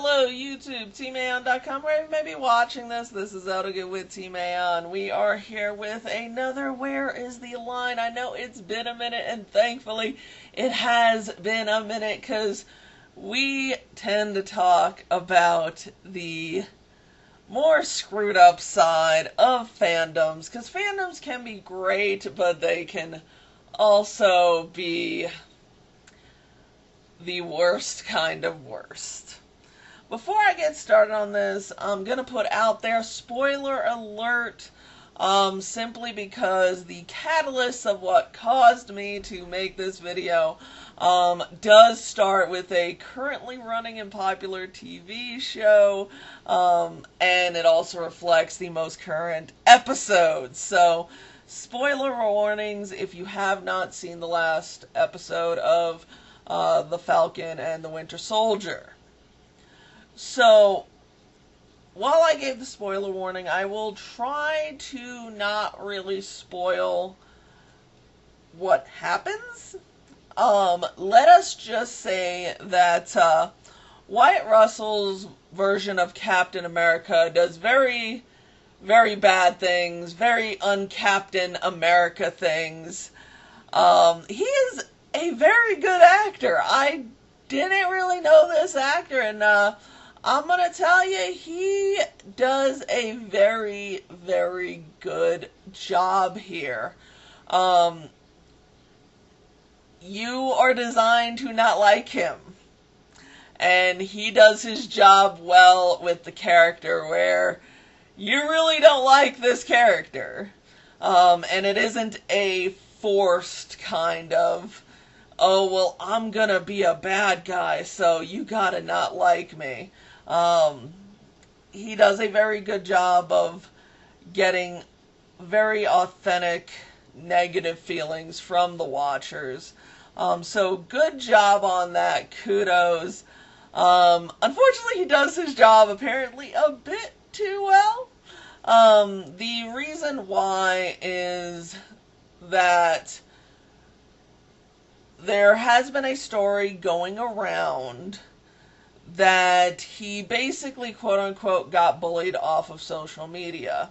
Hello YouTube, TeamAonn.com, where you may be watching this. This is Odogoo with Team Aonn. We are here with another Where is the Line? I know it's been a minute, and thankfully it has been a minute, because we tend to talk about the more screwed up side of fandoms, because fandoms can be great, but they can also be the worst kind of worst. Before I get started on this, I'm going to put out there, spoiler alert, simply because the catalyst of what caused me to make this video does start with a currently running and popular TV show, and it also reflects the most current episodes. So, spoiler warnings if you have not seen the last episode of The Falcon and the Winter Soldier. So, while I gave the spoiler warning, I will try to not really spoil what happens. Let us just say that Wyatt Russell's version of Captain America does very, very bad things, very un-Captain America things. He is a very good actor. I didn't really know this actor, and I'm going to tell you, he does a very, very good job here. You are designed to not like him. And he does his job well with the character, where you really don't like this character. And it isn't a forced kind of, oh, well, I'm gonna be a bad guy, so you gotta not like me. He does a very good job of getting very authentic negative feelings from the watchers. So good job on that. Kudos. Unfortunately, he does his job apparently a bit too well. The reason why is that there has been a story going around that he basically, quote-unquote, got bullied off of social media.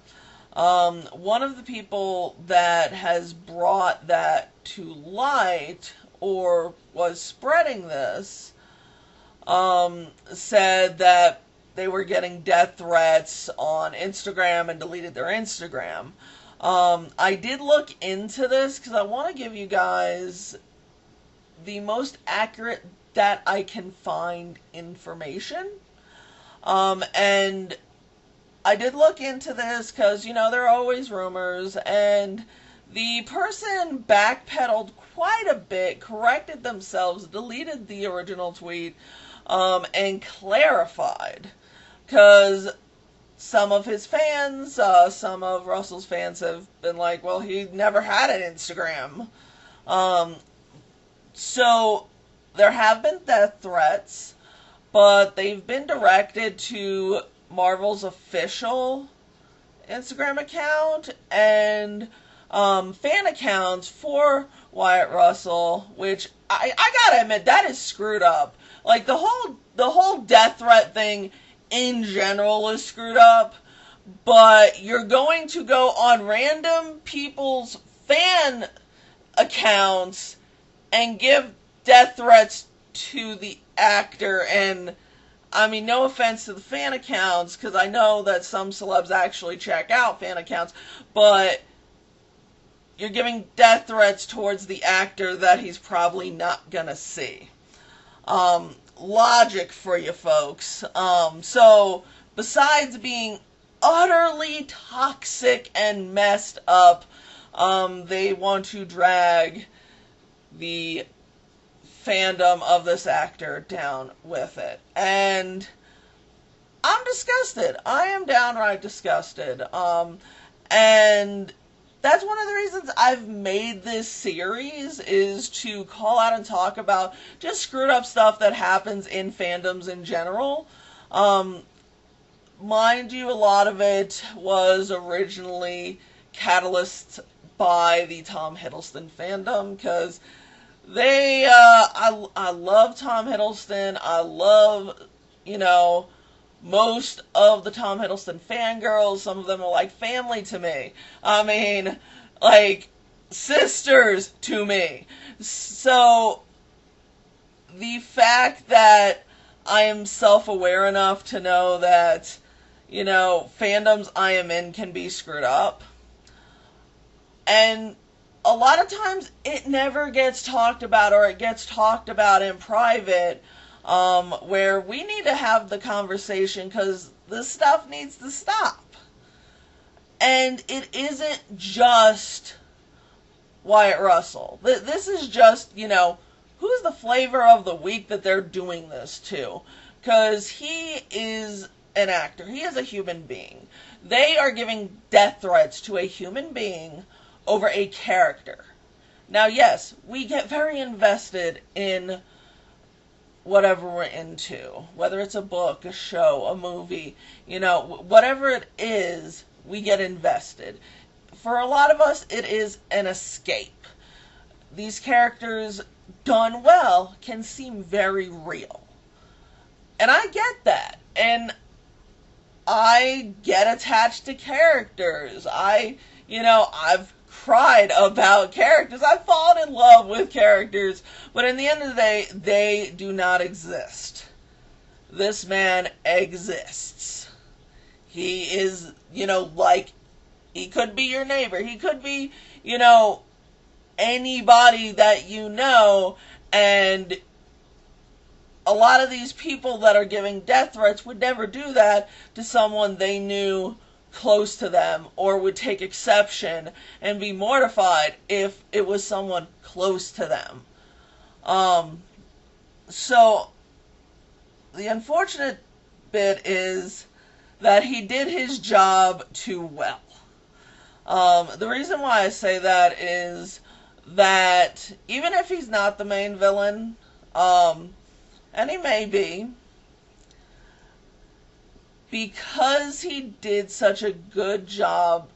One of the people that has brought that to light, or was spreading this, said that they were getting death threats on Instagram and deleted their Instagram. I did look into this because I want to give you guys the most accurate that I can find information. And I did look into this because, you know, there are always rumors, and the person backpedaled quite a bit, corrected themselves, deleted the original tweet, and clarified. Because some of his fans, some of Russell's fans have been like, well, he never had an Instagram. So there have been death threats, but they've been directed to Marvel's official Instagram account and fan accounts for Wyatt Russell, which I gotta admit, that is screwed up. Like, the whole death threat thing in general is screwed up, but you're going to go on random people's fan accounts and give death threats to the actor. And I mean, no offense to the fan accounts, because I know that some celebs actually check out fan accounts, but you're giving death threats towards the actor that he's probably not gonna see. Logic for you folks. So besides being utterly toxic and messed up, they want to drag the fandom of this actor down with it. And I'm disgusted. I am downright disgusted. And that's one of the reasons I've made this series, is to call out and talk about just screwed up stuff that happens in fandoms in general. Mind you, a lot of it was originally catalyzed by the Tom Hiddleston fandom, because they, I love Tom Hiddleston. I love, most of the Tom Hiddleston fangirls, some of them are like family to me. I mean, like sisters to me. So the fact that I am self-aware enough to know that, fandoms I am in can be screwed up. And a lot of times it never gets talked about, or it gets talked about in private, where we need to have the conversation because this stuff needs to stop. And it isn't just Wyatt Russell. This is just, who's the flavor of the week that they're doing this to? Because he is an actor. He is a human being. They are giving death threats to a human being over a character. Now, yes, we get very invested in whatever we're into, whether it's a book, a show, a movie, whatever it is, we get invested. For a lot of us, it is an escape. These characters, done well, can seem very real. And I get that. And I get attached to characters. I've cried about characters. I've fallen in love with characters. But in the end of the day, they do not exist. This man exists. He is, he could be your neighbor. He could be, anybody that you know. And a lot of these people that are giving death threats would never do that to someone they knew close to them, or would take exception and be mortified if it was someone close to them. So the unfortunate bit is that he did his job too well. The reason why I say that is that even if he's not the main villain, and he may be, because he did such a good job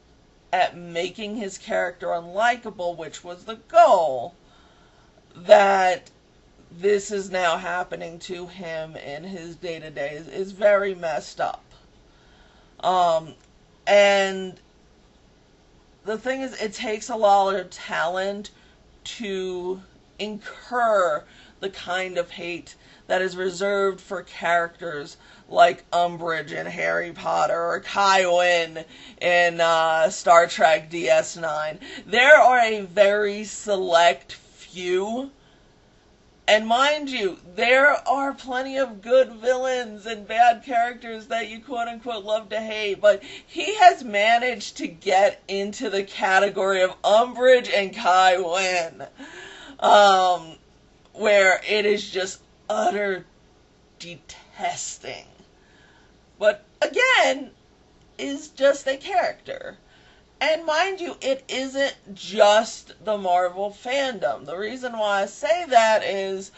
at making his character unlikable, which was the goal, that this is now happening to him in his day-to-day is very messed up. And the thing is, it takes a lot of talent to incur the kind of hate that is reserved for characters like Umbridge in Harry Potter, or Kai Wynn in Star Trek DS9. There are a very select few, and mind you, there are plenty of good villains and bad characters that you quote-unquote love to hate, but he has managed to get into the category of Umbridge and Kai Wynn, where it is just utter detesting. But again, is just a character. And mind you, it isn't just the Marvel fandom. The reason why I say that is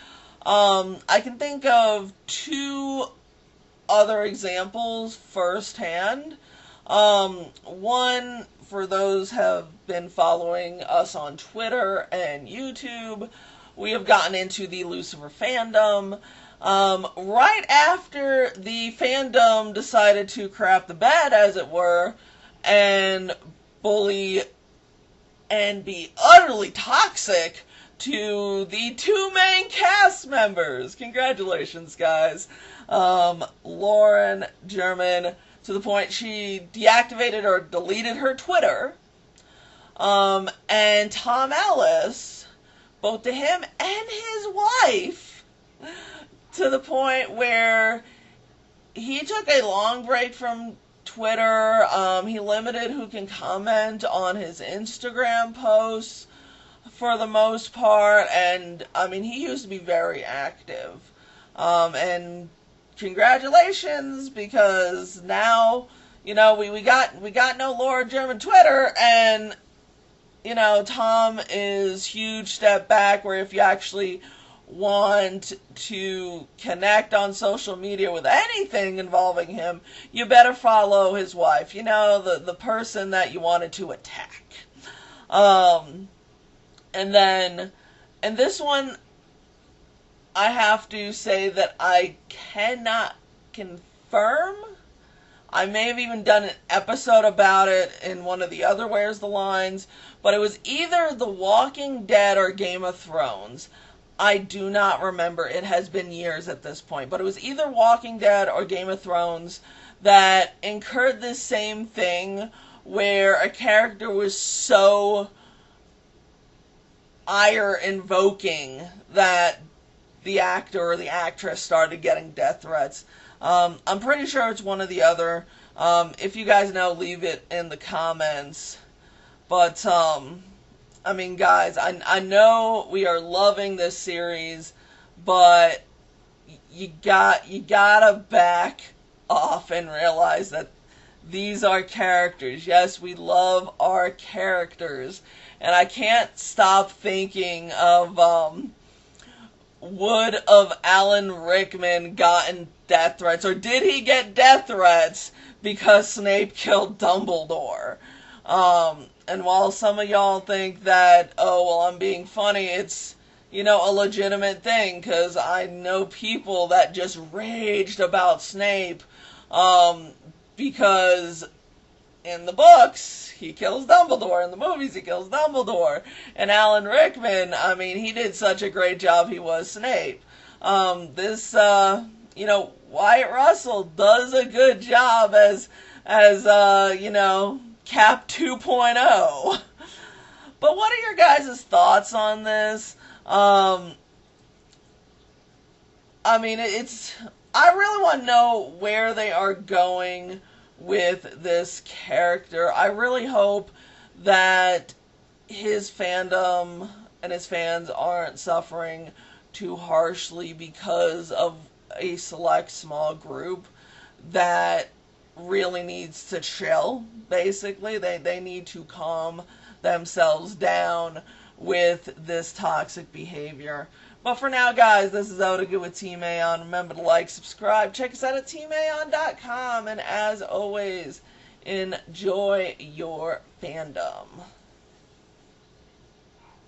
I can think of two other examples firsthand. One, for those who have been following us on Twitter and YouTube, we have gotten into the Lucifer Fandom. Right after the fandom decided to crap the bed, as it were, and bully and be utterly toxic to the two main cast members. Congratulations, guys. Lauren German, to the point she deactivated or deleted her Twitter. And Tom Ellis, both to him and his wife, to the point where he took a long break from Twitter. He limited who can comment on his Instagram posts for the most part, and I mean, he used to be very active. And congratulations, because now, we got no Laura German Twitter, and Tom is huge step back, where if you actually want to connect on social media with anything involving him, you better follow his wife, the person that you wanted to attack. And this one, I have to say that I cannot confirm. I may have even done an episode about it in one of the other Where's the Lines, but it was either The Walking Dead or Game of Thrones. I do not remember. It has been years at this point, but it was either Walking Dead or Game of Thrones that incurred this same thing where a character was so ire-invoking that the actor or the actress started getting death threats. I'm pretty sure it's one or the other. If you guys know, leave it in the comments. But, I mean, guys, I know we are loving this series, but you gotta back off and realize that these are characters. Yes, we love our characters. And I can't stop thinking of, would of Alan Rickman gotten death threats, or did he get death threats because Snape killed Dumbledore? And while some of y'all think that, oh, well, I'm being funny, it's, you know, a legitimate thing, because I know people that just raged about Snape, because in the books, he kills Dumbledore. In the movies, he kills Dumbledore. And Alan Rickman, I mean, he did such a great job, he was Snape. You know, Wyatt Russell does a good job as you know, Cap 2.0. But what are your guys' thoughts on this? I mean, I really want to know where they are going with this character. I really hope that his fandom and his fans aren't suffering too harshly because of a select small group that really needs to chill, basically. They need to calm themselves down with this toxic behavior. But for now, guys, this is Odogoo with Team Aonn. Remember to like, subscribe, check us out at teamaonn.com, and as always, enjoy your fandom.